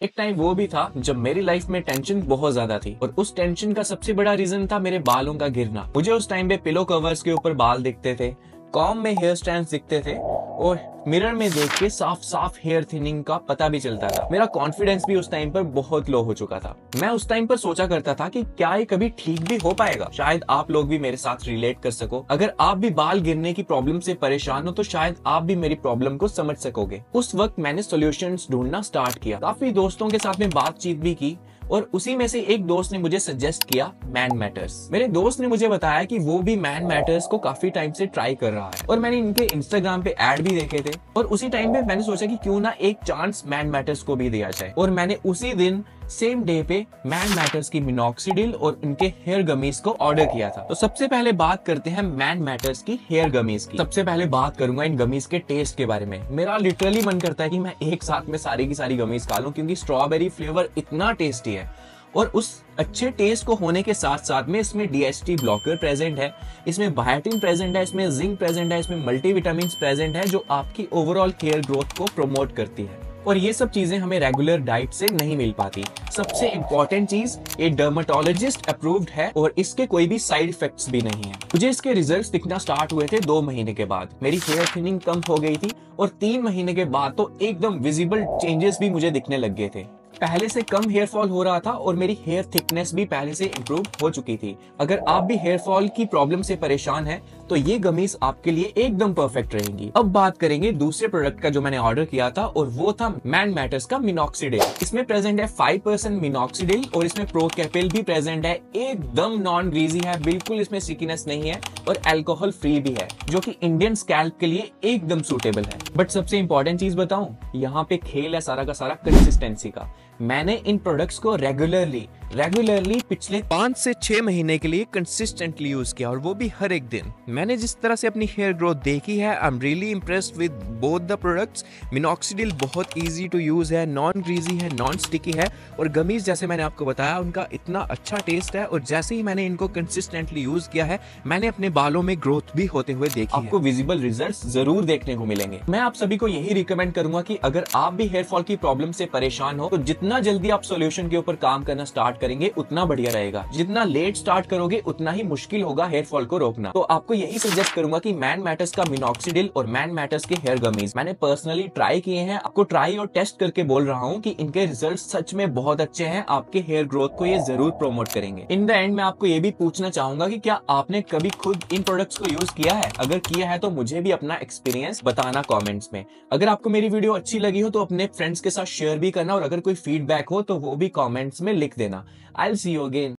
एक टाइम वो भी था जब मेरी लाइफ में टेंशन बहुत ज्यादा थी और उस टेंशन का सबसे बड़ा रीजन था मेरे बालों का गिरना। मुझे उस टाइम पे पिलो कवर्स के ऊपर बाल दिखते थे, कॉम में हेयर स्टैंड्स दिखते थे और मिरर में देख के साफ साफ हेयर थिनिंग का पता भी चलता था। मेरा कॉन्फिडेंस भी उस टाइम पर बहुत लो हो चुका था। मैं उस टाइम पर सोचा करता था कि क्या ये कभी ठीक भी हो पाएगा। शायद आप लोग भी मेरे साथ रिलेट कर सको। अगर आप भी बाल गिरने की प्रॉब्लम से परेशान हो तो शायद आप भी मेरी प्रॉब्लम को समझ सकोगे। उस वक्त मैंने सॉल्यूशंस ढूंढना स्टार्ट किया, काफी दोस्तों के साथ में बातचीत भी की और उसी में से एक दोस्त ने मुझे सजेस्ट किया मैन मैटर्स। मेरे दोस्त ने मुझे बताया कि वो भी मैन मैटर्स को काफी टाइम से ट्राई कर रहा है और मैंने इनके इंस्टाग्राम पे ऐड भी देखे थे और उसी टाइम पे मैंने सोचा कि क्यों ना एक चांस मैन मैटर्स को भी दिया जाए। और मैंने उसी दिन सेम डे पे मैन मैटर्स की मिनॉक्सिडिल और उनके हेयर गमीज को ऑर्डर किया था। तो सबसे पहले बात करते हैं मैन मैटर्स की हेयर गमीज की। सबसे पहले बात करूंगा इन गमीज के टेस्ट के बारे में। मेरा लिटरली मन करता है कि मैं एक साथ में सारी की सारी गमीज खा लूं क्योंकि स्ट्रॉबेरी फ्लेवर इतना टेस्टी है और उस अच्छे टेस्ट को होने के साथ साथ में इसमें DHT ब्लॉकर प्रेजेंट है, इसमें बायोटिन प्रेजेंट है, इसमें जिंक प्रेजेंट है, इसमें मल्टीविटामिन प्रेजेंट है जो आपकी ओवरऑल हेयर ग्रोथ को प्रमोट करती है और ये सब चीजें हमें रेगुलर डाइट से नहीं मिल पाती। सबसे इंपॉर्टेंट चीज, ये डर्मेटोलॉजिस्ट अप्रूव्ड है और इसके कोई भी साइड इफेक्ट्स भी नहीं है। मुझे इसके रिजल्ट्स दिखना स्टार्ट हुए थे 2 महीने के बाद। मेरी हेयर थिनिंग कम हो गई थी और 3 महीने के बाद तो एकदम विजिबल चेंजेस भी मुझे दिखने लग गए थे। पहले से कम हेयर फॉल हो रहा था और मेरी हेयर थिकनेस भी पहले से इंप्रूव हो चुकी थी। अगर आप भी हेयर फॉल की प्रॉब्लम से परेशान हैं तो ये गमीज आपके लिए एकदम परफेक्ट रहेंगी। अब बात करेंगे दूसरे प्रोडक्ट का जो मैंने ऑर्डर किया था और वो था मैन मैटर्स का मिनॉक्सिडिल। इसमें प्रेजेंट है 5% मिनॉक्सिडिल और इसमें प्रोकैपिल भी प्रेजेंट है। एकदम नॉन ग्रीजी है, बिल्कुल इसमें स्टिकीनेस नहीं है और अल्कोहल फ्री भी है जो कि इंडियन स्कैल्प के लिए एकदम सूटेबल है। बट सबसे इंपॉर्टेंट चीज बताऊं, यहाँ पे खेल है सारा का सारा कंसिस्टेंसी का। मैंने इन प्रोडक्ट्स को रेगुलरली पिछले 5 से 6 महीने के लिए कंसिस्टेंटली यूज किया और वो भी हर एक दिन। मैंने जिस तरह से अपनी हेयर ग्रोथ देखी है, I am really impressed with both the products. Minoxidil बहुत इजी टू यूज है, नॉन ग्रीजी है, नॉन स्टिकी है और गमीज जैसे मैंने आपको बताया उनका इतना अच्छा टेस्ट है और जैसे ही मैंने इनको कंसिस्टेंटली यूज किया है मैंने अपने बालों में ग्रोथ भी होते हुए देखी। आपको विजिबल रिजल्ट्स जरूर देखने को मिलेंगे। मैं आप सभी को यही रिकमेंड करूंगा कि अगर आप भी हेयर फॉल की प्रॉब्लम से परेशान हो तो जितना जल्दी आप सॉल्यूशन के ऊपर काम करना स्टार्ट करेंगे उतना बढ़िया रहेगा। जितना लेट स्टार्ट करोगे उतना ही मुश्किल होगा हेयर फॉल को रोकना। तो आपको यही सजेस्ट करूंगा कि मैन मैटर्स का मिनॉक्सिडिल और मैन मैटर्स के हेयर गमीज मैंने पर्सनली ट्राई किए हैं। आपको ट्राई और टेस्ट करके बोल रहा हूँ कि इनके रिजल्ट सच में बहुत अच्छे हैं। आपके हेयर ग्रोथ को ये जरूर प्रमोट करेंगे। इन द एंड मैं आपको ये भी पूछना चाहूंगा कि क्या आपने कभी खुद इन प्रोडक्ट्स को यूज किया है? अगर किया है तो मुझे भी अपना एक्सपीरियंस बताना कमेंट्स में। अगर आपको मेरी वीडियो अच्छी लगी हो तो अपने फ्रेंड्स के साथ शेयर भी करना और अगर कोई फीडबैक हो तो वो भी कमेंट्स में लिख देना। I will see you again.